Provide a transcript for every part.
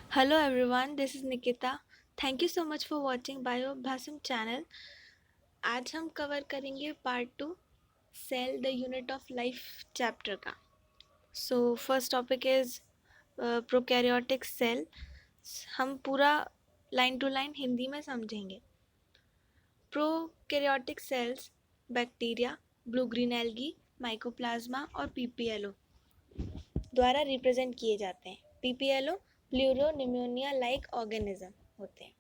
Hello everyone, this is Nikita. Thank you so much for watching Biobhasam channel. आज हम cover करेंगे part 2 cell the unit of life chapter का. So first topic is prokaryotic cell. हम पूरा line to line Hindi में समझेंगे. Prokaryotic cells bacteria, blue green algae, mycoplasma और PPLO द्वारा रिप्रेजेंट किए जाते हैं. PPLO pleuro pneumonia like organism होते हैं.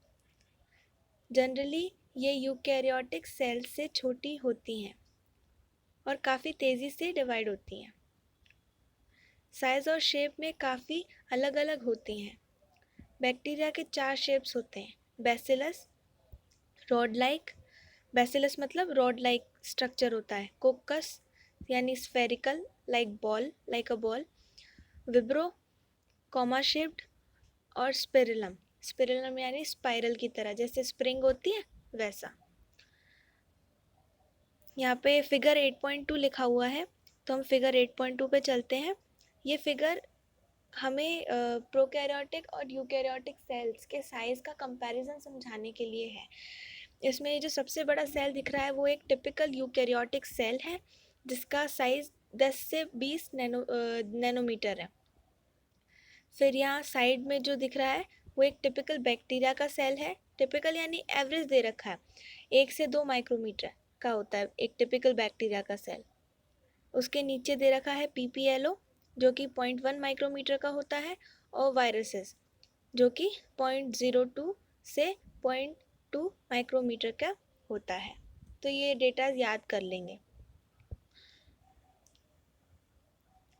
जनरली ये यूकैरियोटिक सेल्स से छोटी होती हैं और काफ़ी तेज़ी से डिवाइड होती हैं. साइज़ और शेप में काफ़ी अलग अलग होती हैं. बैक्टीरिया के 4 शेप्स होते हैं. बेसिलस, रॉड लाइक, बेसिलस मतलब रॉड लाइक स्ट्रक्चर होता है. कोकस यानी spherical like ball, like a ball. विब्रो, comma shaped. और स्पिरिलम, स्पिरिलम यानी स्पाइरल की तरह, जैसे स्प्रिंग होती है वैसा. यहाँ पे फिगर 8.2 लिखा हुआ है, तो हम फिगर 8.2 पे चलते हैं. ये फिगर हमें प्रोकैरियोटिक और यूकैरियोटिक सेल्स के साइज़ का कंपैरिजन समझाने के लिए है. इसमें ये जो सबसे बड़ा सेल दिख रहा है वो एक टिपिकल यूकैरियोटिक सेल है जिसका साइज़ 10 से 20 नैनोमीटर है. फिर यहाँ साइड में जो दिख रहा है वो एक टिपिकल बैक्टीरिया का सेल है. टिपिकल यानी एवरेज दे रखा है, 1 से 2 माइक्रोमीटर का होता है एक टिपिकल बैक्टीरिया का सेल. उसके नीचे दे रखा है पीपीएलओ जो कि 0.1 माइक्रोमीटर का होता है, और वायरसेस जो कि 0.02 से 0.2 माइक्रोमीटर का होता है. तो ये डेटा याद कर लेंगे.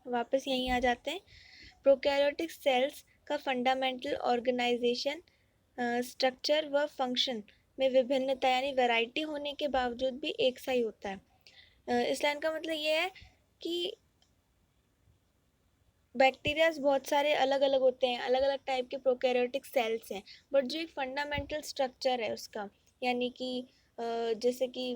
वापस यहीं आ जाते हैं. प्रोकैरियोटिक सेल्स का फंडामेंटल ऑर्गेनाइजेशन, स्ट्रक्चर व फंक्शन में विभिन्नता यानी वैरायटी होने के बावजूद भी एक सा ही होता है. इस लाइन का मतलब ये है कि बैक्टीरियाज बहुत सारे अलग अलग होते हैं, अलग अलग टाइप के प्रोकैरियोटिक सेल्स हैं, बट जो एक फंडामेंटल स्ट्रक्चर है उसका, यानी कि जैसे कि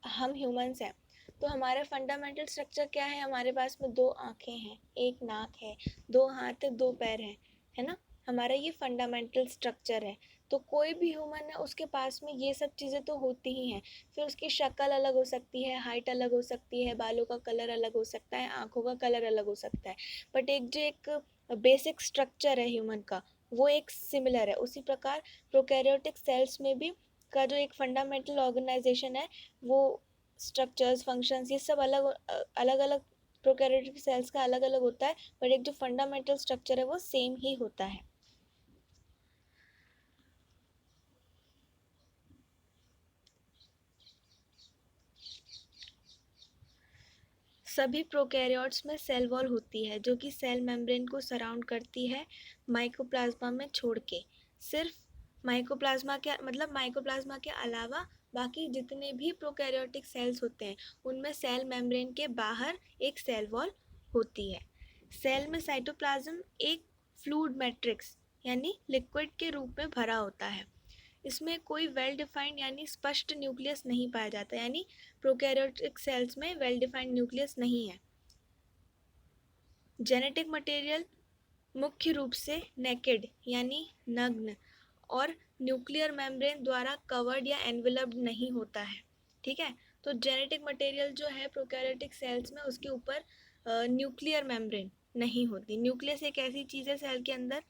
हम ह्यूमंस हैं तो हमारा फंडामेंटल स्ट्रक्चर क्या है. हमारे पास में 2 आँखें हैं, एक नाक है, 2 हाथ है, 2 पैर हैं, है ना. हमारा ये फंडामेंटल स्ट्रक्चर है. तो कोई भी ह्यूमन है उसके पास में ये सब चीज़ें तो होती ही हैं. फिर उसकी शक्ल अलग हो सकती है, हाइट अलग हो सकती है, बालों का कलर अलग हो सकता है, आँखों का कलर अलग हो सकता है, बट एक जो एक बेसिक स्ट्रक्चर है ह्यूमन का वो एक सिमिलर है. उसी प्रकार प्रोकैरियोटिक सेल्स में भी का जो एक फंडामेंटल ऑर्गेनाइजेशन है वो स्ट्रक्चर्स, फंक्शंस, ये सब अलग अलग अलग प्रोकैरियोटिक सेल्स का अलग अलग होता है, बट एक जो फंडामेंटल स्ट्रक्चर है वो सेम ही होता है. सभी प्रोकैरियोट्स में सेल वॉल होती है जो कि सेल मेम्ब्रेन को सराउंड करती है माइकोप्लाज्मा में छोड़ के. सिर्फ माइकोप्लाज्मा के मतलब माइकोप्लाज्मा के अलावा बाकी जितने भी प्रोकैरियोटिक सेल्स होते हैं उनमें सेल मेम्ब्रेन के बाहर एक सेल वॉल होती है. सेल में साइटोप्लाज्म एक फ्लूइड मैट्रिक्स यानी लिक्विड के रूप में भरा होता है. इसमें कोई वेल डिफाइंड यानी स्पष्ट न्यूक्लियस नहीं पाया जाता, यानी प्रोकैरियोटिक सेल्स में वेल डिफाइंड न्यूक्लियस नहीं है. जेनेटिक मटेरियल मुख्य रूप से नेकेड यानी नग्न और न्यूक्लियर मेम्ब्रेन द्वारा कवर्ड या एनवेलप्ड नहीं होता है. ठीक है. तो जेनेटिक मटेरियल जो है प्रोकैरियोटिक सेल्स में उसके ऊपर न्यूक्लियर मेम्ब्रेन नहीं होती. न्यूक्लियस एक ऐसी चीज़ है सेल के अंदर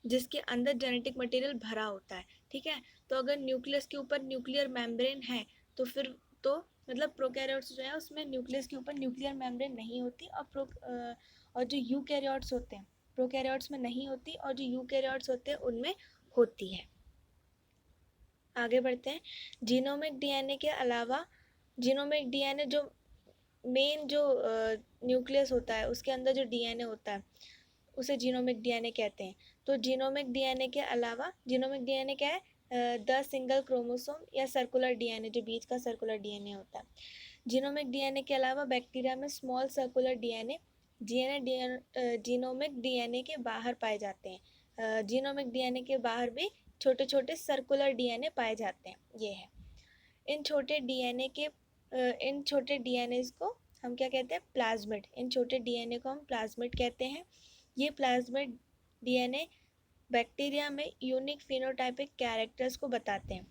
जिसके अंदर जेनेटिक मटेरियल भरा होता है. ठीक है. तो अगर न्यूक्लियस के ऊपर न्यूक्लियर मेम्ब्रेन है तो फिर तो मतलब प्रोकैरियोट्स जो है उसमें न्यूक्लियस के ऊपर न्यूक्लियर मेम्ब्रेन नहीं होती, और जो यूकैरियोट्स होते हैं प्रोकैरियोट्स में नहीं होती, और जो यूकैरियोट्स होते हैं उनमें होती है. आगे बढ़ते हैं. जीनोमिक डीएनए के अलावा जीनोमिक डीएनए जो मेन जो न्यूक्लियस होता है उसके अंदर जो डीएनए होता है उसे जीनोमिक डीएनए कहते हैं. तो जीनोमिक डीएनए के अलावा जीनोमिक डीएनए क्या है? द सिंगल क्रोमोसोम या सर्कुलर डीएनए, जो बीच का सर्कुलर डीएनए होता है. जीनोमिक डीएनए के अलावा बैक्टीरिया में small circular DNA genomic DNA के बाहर पाए जाते हैं. जीनोमिक डीएनए के बाहर भी छोटे छोटे सर्कुलर डीएनए पाए जाते हैं. ये है. इन छोटे डीएनए के इन छोटे डीएनए को हम क्या कहते हैं? प्लाज्मिड. इन छोटे डीएनए को हम प्लाज्मिड कहते हैं. ये प्लाज्मिड डीएनए बैक्टीरिया में यूनिक फिनोटाइपिक कैरेक्टर्स को बताते हैं।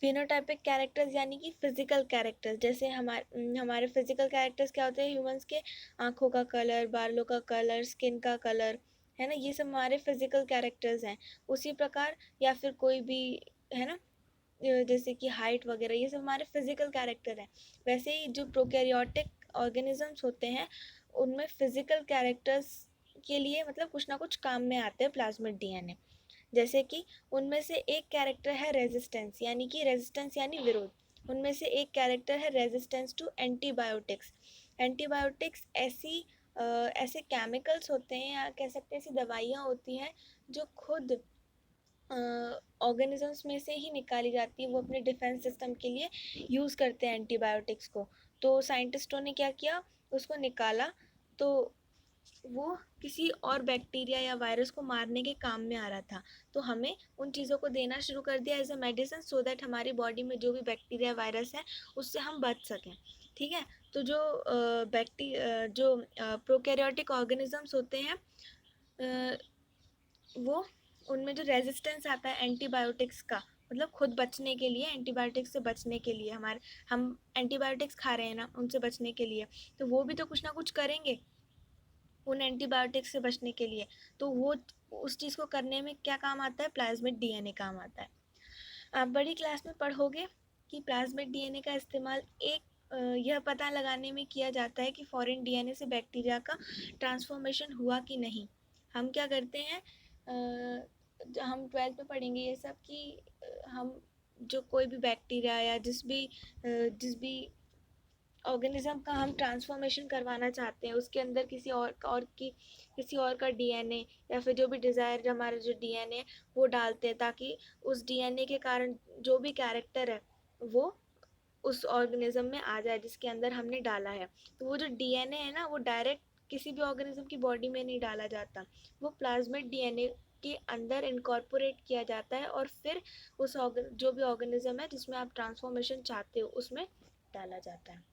फिनोटाइपिक कैरेक्टर्स यानी कि फिजिकल कैरेक्टर्स, जैसे हमारे फिजिकल कैरेक्टर्स क्या होते हैं ह्यूमंस के, आँखों का कलर, बालों का कलर, स्किन का कलर, है ना, ये सब हमारे फिजिकल कैरेक्टर्स हैं। उसी प्रकार या फिर कोई भी, है ना, जैसे कि हाइट वगैरह, ये सब हमारे फिजिकल कैरेक्टर हैं। वैसे ही जो प्रोकैरियोटिक ऑर्गेनिजम्स होते हैं उनमें फिजिकल कैरेक्टर्स के लिए मतलब कुछ ना कुछ काम में आते हैं प्लाज्मिड डीएनए। जैसे कि उनमें से एक कैरेक्टर है रेजिस्टेंस, यानी कि रेजिस्टेंस यानी विरोध। उनमें से एक कैरेक्टर है रेजिस्टेंस टू एंटीबायोटिक्स। एंटीबायोटिक्स ऐसे केमिकल्स होते हैं या कह सकते हैं ऐसी दवाइयाँ होती हैं जो खुद ऑर्गेनिजम्स में से ही निकाली जाती है। वो अपने डिफेंस सिस्टम के लिए यूज़ करते हैं एंटीबायोटिक्स को। तो साइंटिस्टों ने क्या किया, उसको निकाला, तो वो किसी और बैक्टीरिया या वायरस को मारने के काम में आ रहा था। तो हमें उन चीज़ों को देना शुरू कर दिया as a medicine, so that हमारी बॉडी में जो भी बैक्टीरिया वायरस है उससे हम बच सकें। ठीक है, तो जो प्रोकैरियोटिक ऑर्गेनिजम्स होते हैं, वो उनमें जो रेजिस्टेंस आता है एंटीबायोटिक्स का, मतलब खुद बचने के लिए, एंटीबायोटिक्स से बचने के लिए, हम एंटीबायोटिक्स खा रहे हैं ना, उनसे बचने के लिए, तो वो भी तो कुछ ना कुछ करेंगे उन एंटीबायोटिक्स से बचने के लिए। तो वो उस चीज़ को करने में क्या काम आता है, प्लाज्मिड डीएनए काम आता है। आप बड़ी क्लास में पढ़ोगे कि प्लाज्मिड डीएनए का इस्तेमाल यह पता लगाने में किया जाता है कि फॉरेन डीएनए से बैक्टीरिया का ट्रांसफॉर्मेशन हुआ कि नहीं। हम क्या करते हैं, हम 12th में पढ़ेंगे ये सब कि हम जो कोई भी बैक्टीरिया या जिस भी ऑर्गेनिज्म का हम ट्रांसफॉर्मेशन करवाना चाहते हैं, उसके अंदर किसी और का डीएनए या फिर जो भी डिज़ायर हमारा जो डीएनए है वो डालते हैं, ताकि उस डीएनए के कारण जो भी कैरेक्टर है वो उस ऑर्गेनिज्म में आ जाए जिसके अंदर हमने डाला है। तो वो जो डीएनए है ना, वो डायरेक्ट किसी भी ऑर्गेनिज्म की बॉडी में नहीं डाला जाता, वो प्लाज्मिड डीएनए के अंदर इनकॉर्पोरेट किया जाता है और फिर जो भी ऑर्गेनिज्म है जिसमें आप ट्रांसफॉर्मेशन चाहते हो उसमें डाला जाता है,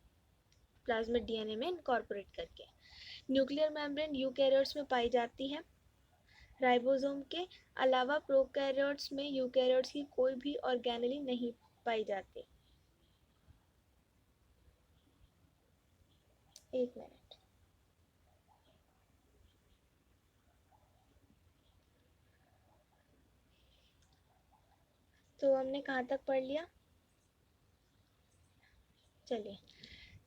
प्लाज्मिड डीएनए में इनकॉर्पोरेट करके। न्यूक्लियर मेम्ब्रेन यूकैरियोट्स में पाई जाती है। राइबोसोम के अलावा प्रोकैरियोट्स में यूकैरियोट्स की कोई भी ऑर्गेनेली नहीं पाई जाती। एक मिनट। तो हमने कहाँ तक पढ़ लिया, चलिए।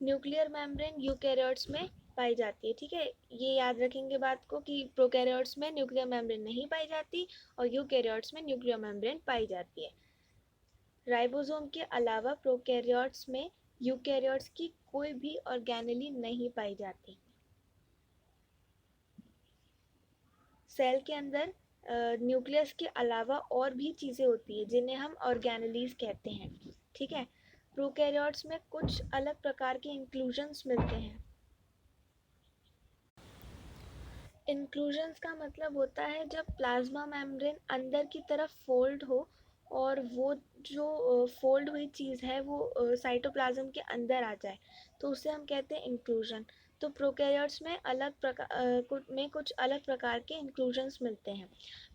न्यूक्लियर मेम्ब्रेन यूकैरियोट्स में पाई जाती है, ठीक है, ये याद रखेंगे बात को कि प्रोकैरियोट्स में न्यूक्लियर मेम्ब्रेन नहीं पाई जाती और यूकैरियोट्स में न्यूक्लियर मेम्ब्रेन पाई जाती है। राइबोसोम के अलावा प्रोकैरियोट्स में यूकैरियोट्स की कोई भी ऑर्गेनेली नहीं पाई जाती। सेल के अंदर न्यूक्लियस के अलावा और भी चीज़ें होती है जिन्हें हम ऑर्गेनेलीज कहते हैं। ठीक है, प्रोकैरियोट्स में कुछ अलग प्रकार के इंक्लूजन्स मिलते हैं। इंक्लूजन्स का मतलब होता है जब प्लाज्मा मेम्ब्रेन अंदर की तरफ फोल्ड हो और वो जो फोल्ड हुई चीज़ है वो साइटोप्लाज्म के अंदर आ जाए, तो उसे हम कहते हैं इंक्लूजन। तो प्रोकैरियोट्स में कुछ अलग प्रकार के इंक्लूजन्स मिलते हैं।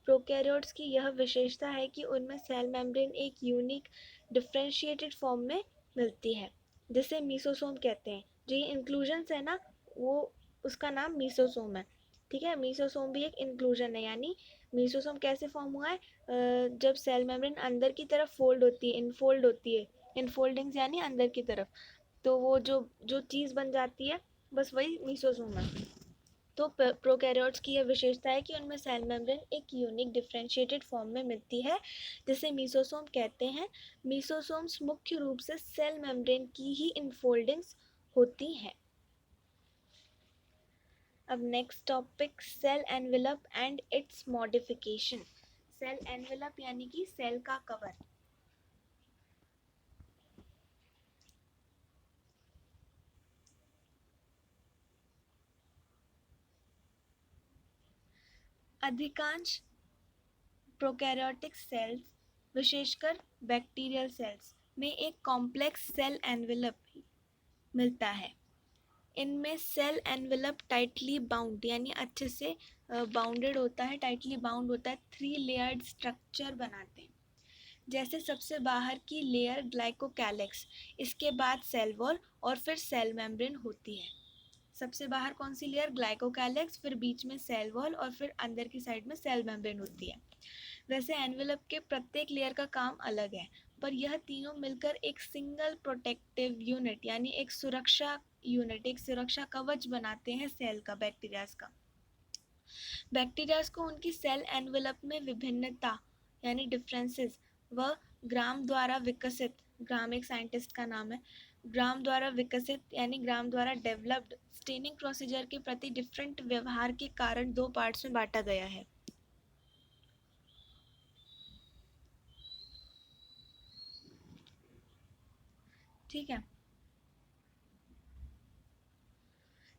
प्रोकैरियोट्स की यह विशेषता है कि उनमें सेल मेम्ब्रेन एक यूनिक डिफरेंशिएटेड फॉर्म में मिलती है, जिसे मीसोसोम कहते हैं। जो ये इंक्लूजन्स है ना, वो उसका नाम मीसोसोम है। ठीक है, मीसोसोम भी एक इंक्लूजन है, यानी मीसोसोम कैसे फॉर्म हुआ है, जब सेल मेम्ब्रेन अंदर की तरफ फोल्ड होती है, इनफोल्ड होती है, इनफोल्डिंग्स यानी अंदर की तरफ, तो वो जो जो चीज़ बन जाती है बस वही मीसोसोम है। तो प्रोकैरियोट्स की यह विशेषता है कि उनमें सेल मेम्ब्रेन एक यूनिक डिफरेंशिएटेड फॉर्म में मिलती है, जिसे मीसोसोम कहते हैं। मीसोसोम्स मुख्य रूप से सेल मेम्ब्रेन की ही इनफोल्डिंग्स होती हैं। अब next topic, cell envelope and its modification. Cell envelope यानी कि सेल का कवर। अधिकांश प्रोकैरियोटिक सेल्स, विशेषकर बैक्टीरियल सेल्स में एक कॉम्प्लेक्स सेल एनवेलप मिलता है। इनमें सेल एनवेलप टाइटली बाउंड यानी अच्छे से बाउंडेड होता है, टाइटली बाउंड होता है, 3 लेयर्ड स्ट्रक्चर बनाते हैं। जैसे सबसे बाहर की लेयर ग्लाइकोकैलिक्स, इसके बाद सेल वॉल और फिर सेल मेम्ब्रेन होती है। सबसे बाहर कौन सी लेयर? ग्लाइकोकैलिक्स, फिर बीच में सेल वॉल और फिर अंदर की साइड में सेल मेम्ब्रेन होती है। वैसे एनवेलप के प्रत्येक लेयर का काम अलग है, पर यह तीनों मिलकर एक सिंगल प्रोटेक्टिव यूनिट यानी एक सुरक्षा यूनिट, एक सुरक्षा कवच बनाते हैं सेल का, बैक्टीरियाज का। बैक्टीरियाज को उनकी सेल एनवेलप में विभिन्नता यानी डिफरेंसेस व ग्राम द्वारा विकसित, ग्राम एक साइंटिस्ट का नाम है, ग्राम द्वारा विकसित यानी ग्राम द्वारा डेवलप्ड स्टेनिंग प्रोसीजर के प्रति डिफरेंट व्यवहार के कारण 2 पार्ट्स में बांटा गया है। ठीक है।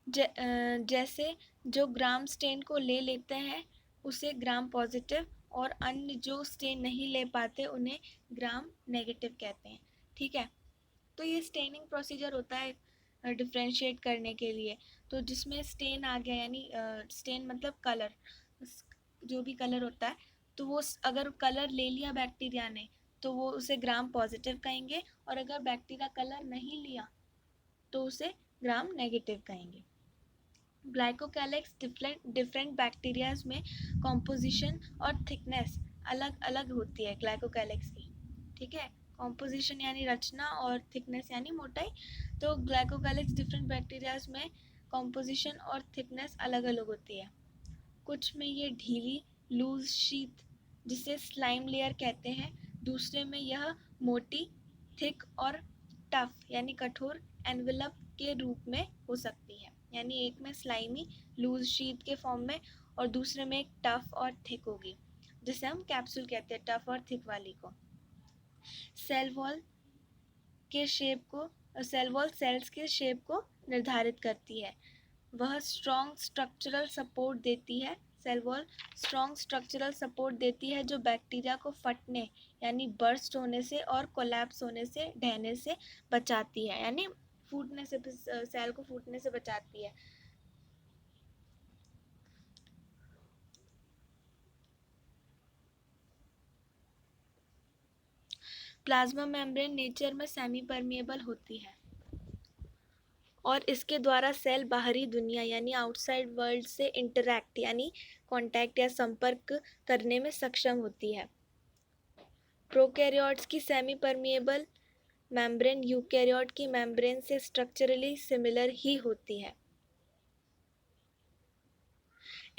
जैसे जो ग्राम स्टेन को ले लेते हैं उसे ग्राम पॉजिटिव, और अन्य जो स्टेन नहीं ले पाते उन्हें ग्राम नेगेटिव कहते हैं। ठीक है। तो ये स्टेनिंग प्रोसीजर होता है डिफ्रेंशिएट करने के लिए। तो जिसमें स्टेन आ गया यानी स्टेन मतलब कलर, जो भी कलर होता है, तो वो अगर कलर ले लिया बैक्टीरिया ने तो वो उसे ग्राम पॉजिटिव कहेंगे, और अगर बैक्टीरिया कलर नहीं लिया तो उसे ग्राम नेगेटिव कहेंगे। ग्लाइकोकैलिक्स डिफरेंट बैक्टीरियाज में कॉम्पोजिशन और थिकनेस अलग अलग होती है ग्लाइकोकैलिक्स की। ठीक है। कॉम्पोजिशन यानी रचना और थिकनेस यानी मोटाई। तो ग्लाइकोकैलिक्स डिफरेंट बैक्टीरियाज में कॉम्पोजिशन और थिकनेस अलग अलग होती है। कुछ में ये ढीली लूज शीट जिसे स्लाइम लेयर कहते हैं, दूसरे में यह मोटी थिक और टफ यानी कठोर एनवेलप के रूप में हो सकती है। यानी एक में स्लाइमी लूज शीट के फॉर्म में और दूसरे में एक टफ और थिक होगी, जिसे हम कैप्सूल कहते हैं, टफ और थिक वाली को। सेल वॉल के शेप को, सेल वॉल सेल्स के शेप को निर्धारित करती है। वह स्ट्रॉन्ग स्ट्रक्चरल सपोर्ट देती है, cell wall strong structural support देती है जो बैक्टीरिया को फटने यानी बर्स्ट होने से और कोलैप्स होने से, ढहने से बचाती है, यानी फूटने से, सेल को फूटने से बचाती है। प्लाज्मा मेम्ब्रेन नेचर में सेमी परमिएबल होती है और इसके द्वारा सेल बाहरी दुनिया यानी आउटसाइड वर्ल्ड से इंटरैक्ट यानी कांटेक्ट या संपर्क करने में सक्षम होती है। प्रोकैरियोट्स की सेमी परमिएबल मेम्ब्रेन यूकैरियोट की मेम्ब्रेन से स्ट्रक्चरली सिमिलर ही होती है।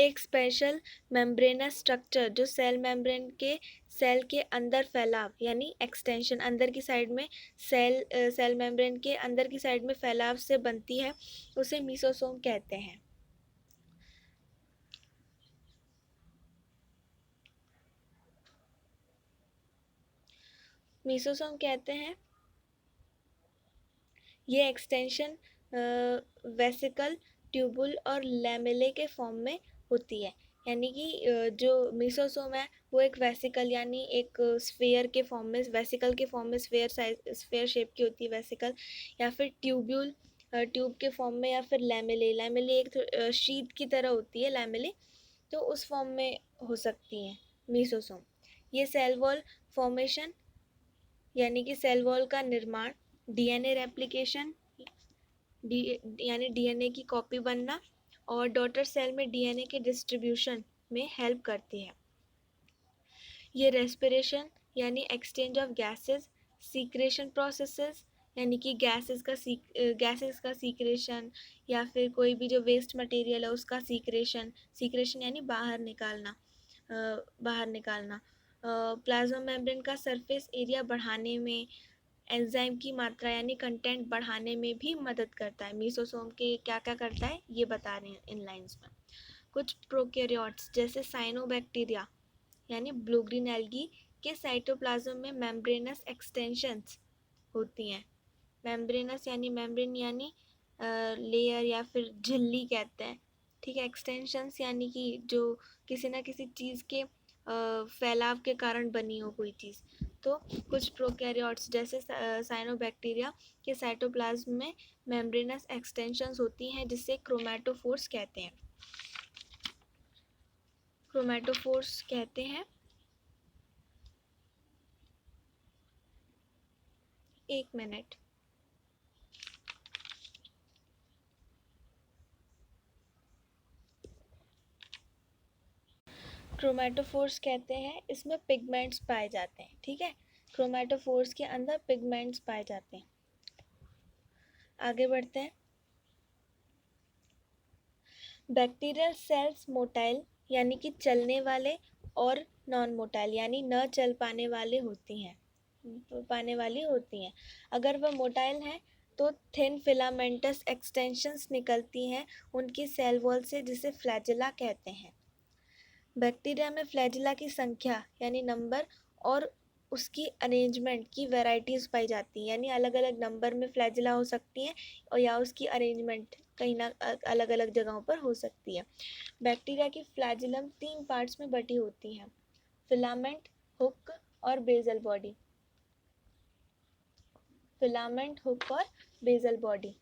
एक स्पेशल मेम्ब्रेनस स्ट्रक्चर जो सेल मेम्ब्रेन के सेल के अंदर फैलाव यानी एक्सटेंशन, अंदर की साइड में सेल मेम्ब्रेन के अंदर की साइड में फैलाव से बनती है, उसे मीसोसोम कहते हैं। मीसोसोम कहते हैं ये एक्सटेंशन वेसिकल, ट्यूबुल और लैमेले के फॉर्म में होती है। यानी कि जो मीसोसोम है वो एक वेसिकल यानी एक स्फेयर के फॉर्म में, वेसिकल के फॉर्म में, स्फेयर शेप की होती है वेसिकल, या फिर ट्यूब्यूल, ट्यूब के फॉर्म में, या फिर लैमेले, लैमेले एक शीट की तरह होती है लैमेले, तो उस फॉर्म में हो सकती हैं मीसोसोम। ये सेल वॉल फॉर्मेशन यानी कि सेल वॉल का निर्माण, डीएनए रेप्लिकेशन यानी डीएनए की कॉपी बनना, और डॉटर सेल में डीएनए के डिस्ट्रीब्यूशन में हेल्प करती है। ये रेस्पिरेशन यानी exchange of gases, secretion processes यानी कि गैसेस का सीक्रेशन, या फिर कोई भी जो वेस्ट मटेरियल है उसका सीक्रेशन यानी बाहर निकालना। प्लाज्मा मेम्ब्रेन का सरफेस एरिया बढ़ाने में, एंजाइम की मात्रा यानी कंटेंट बढ़ाने में भी मदद करता है। मीसोसोम के क्या क्या करता है ये बता रहे हैं इन लाइंस में। कुछ प्रोकैरियोट्स जैसे साइनोबैक्टीरिया यानी ब्लू ग्रीन एल्गी के साइटोप्लाज्म में मेम्ब्रेनस एक्सटेंशंस होती हैं। मेम्ब्रेनस यानी मेम्ब्रेन यानी लेयर या फिर झिल्ली कहते हैं। ठीक है। एक्सटेंशंस यानी कि जो किसी ना किसी चीज़ के फैलाव के कारण बनी हो कोई चीज़, तो कुछ प्रोकैरियोट्स जैसे साइनोबैक्टीरिया के साइटोप्लाज्म में मेम्ब्रेनस एक्सटेंशंस होती हैं जिसे क्रोमैटोफोर्स कहते हैं। क्रोमैटोफोर्स कहते हैं। एक मिनट। क्रोमैटोफोर्स कहते हैं, इसमें पिगमेंट्स पाए जाते हैं। ठीक है, क्रोमैटोफोर्स के अंदर पिगमेंट्स पाए जाते हैं। आगे बढ़ते हैं। बैक्टीरियल सेल्स मोटाइल यानी कि चलने वाले और नॉन मोटाइल यानी न चल पाने वाली होती हैं। अगर वह मोटाइल हैं तो थिन फिलामेंटस एक्सटेंशंस निकलती हैं उनकी सेल वॉल से, जिसे फ्लैजिला कहते हैं। बैक्टीरिया में फ्लैजिला की संख्या यानी नंबर और उसकी अरेंजमेंट की वैरायटीज पाई जाती हैं, यानी अलग अलग नंबर में फ्लैजिला हो सकती हैं और या उसकी अरेंजमेंट कहीं ना अलग अलग जगहों पर हो सकती है। बैक्टीरिया की फ्लैजिलम 3 पार्ट्स में बटी होती हैं, फिलामेंट, हुक और बेसल बॉडी। फिलामेंट, हुक और बेसल बॉडी।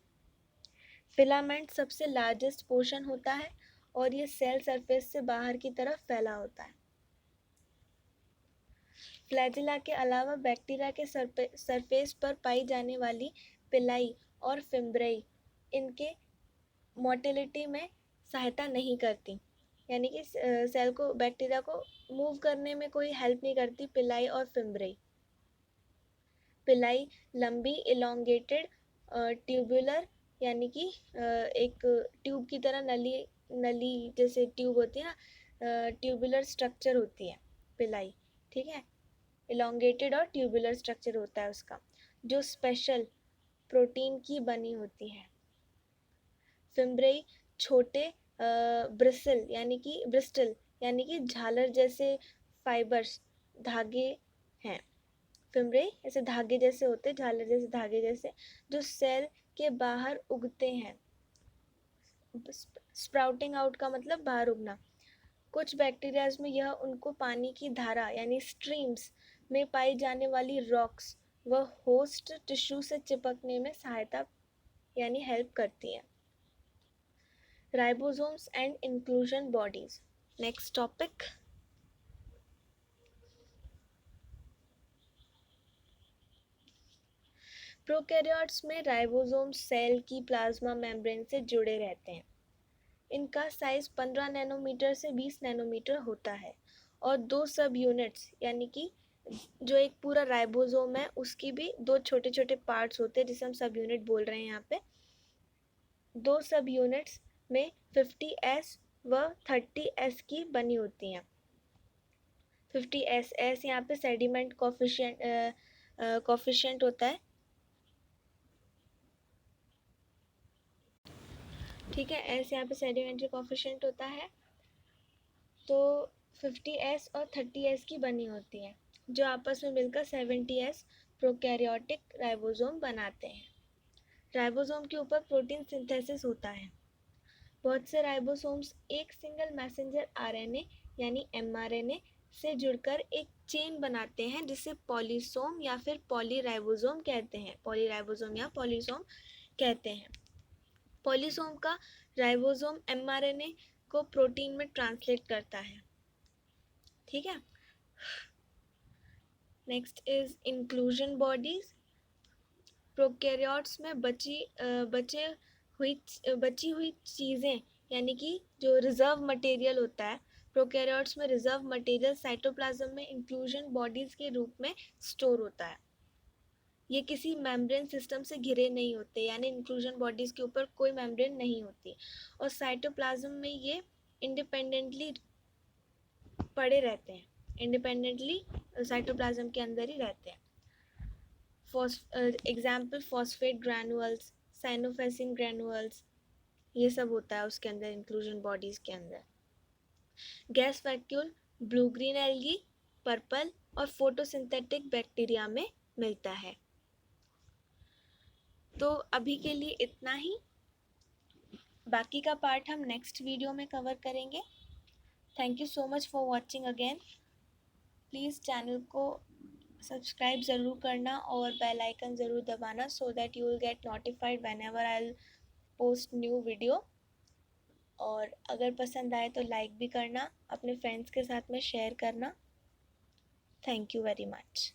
फिलामेंट सबसे लार्जेस्ट पोर्शन होता है और ये सेल सरफेस से बाहर की तरफ फैला होता है। फ्लैजिला के अलावा बैक्टीरिया के सरफेस पर पाई जाने वाली पिलाई और फिम्ब्रेई इनके मोटिलिटी में सहायता नहीं करती, यानी कि सेल को, बैक्टीरिया को मूव करने में कोई हेल्प नहीं करती पिलाई और फिम्ब्रेई। पिलाई लंबी इलोंगेटेड ट्यूबुलर यानी कि एक ट्यूब की तरह नली जैसे ट्यूब होती है ना, ट्यूबुलर स्ट्रक्चर होती है पिलाई। ठीक है, इलोंगेटेड और ट्यूबुलर स्ट्रक्चर होता है उसका, जो स्पेशल प्रोटीन की बनी होती है। फिम्ब्रेई छोटे ब्रिस्टल यानी कि झालर जैसे फाइबर्स, धागे हैं। फिम्ब्रेई ऐसे धागे जैसे होते, झालर जैसे धागे जैसे, जो सेल के बाहर उगते हैं। स्प्राउटिंग आउट का मतलब बाहर उगना। कुछ बैक्टीरियाज में यह उनको पानी की धारा यानी स्ट्रीम्स में पाई जाने वाली रॉक्स व होस्ट टिश्यू से चिपकने में सहायता यानी हेल्प करती है। Ribosomes and inclusion bodies. Next topic. Prokaryotes में राइबोसोम सेल की प्लाज्मा मेम्ब्रेन से जुड़े रहते हैं। इनका साइज 15 नैनोमीटर से 20 नैनोमीटर होता है और 2 सब यूनिट्स यानी कि जो एक पूरा राइबोसोम है उसकी भी 2 छोटे छोटे पार्ट्स होते हैं जिसे हम सब यूनिट बोल रहे हैं यहाँ पे। 2 सब यूनिट्स में 50s व 30s की बनी होती हैं। 50s यहाँ पे सेडिमेंट कॉफिशिएंट होता है। ठीक है, एस यहाँ पे सेडिमेंट्री कॉफिशिएंट होता है। तो 50s और 30s की बनी होती है, जो आपस में मिलकर 70s प्रोकैरियोटिक राइबोसोम बनाते हैं। राइबोसोम के ऊपर प्रोटीन सिंथेसिस होता है। बहुत से राइबोसोम्स एक सिंगल मैसेंजर आरएनए यानी एमआरएनए से जुड़कर एक चेन बनाते हैं जिसे पॉलीसोम या फिर पॉलीराइबोसोम कहते हैं। पॉलीराइबोसोम या पॉलीसोम कहते हैं। पॉलीसोम का राइबोसोम एमआरएनए को प्रोटीन में ट्रांसलेट करता है। ठीक है, next is inclusion bodies. Prokaryotes में बची हुई चीज़ें यानी कि जो रिजर्व मटेरियल होता है, प्रोकैरियोट्स में रिजर्व मटेरियल साइटोप्लाज्म में इंक्लूजन बॉडीज के रूप में स्टोर होता है। ये किसी मेम्ब्रेन सिस्टम से घिरे नहीं होते, यानी इंक्लूजन बॉडीज के ऊपर कोई मेम्ब्रेन नहीं होती और साइटोप्लाज्म में ये इंडिपेंडेंटली पड़े रहते हैं, इंडिपेंडेंटली साइटोप्लाज्म के अंदर ही रहते हैं। एग्जाम्पल फॉस्फेट ग्रैनुअल्स, साइनोफेसिन ग्रैनुअल्स, ये सब होता है उसके अंदर, इंक्लूजन बॉडीज के अंदर। Gas vacuole blue green algae, purple और फोटोसिंथेटिक बैक्टीरिया में मिलता है। तो अभी के लिए इतना ही, बाकी का पार्ट हम नेक्स्ट वीडियो में कवर करेंगे। Thank you so much for watching again. Please channel को सब्सक्राइब ज़रूर करना और बेल आइकन ज़रूर दबाना so that you will get notified when ever I post new video. और अगर पसंद आए तो लाइक भी करना, अपने फ्रेंड्स के साथ में शेयर करना। Thank you very much.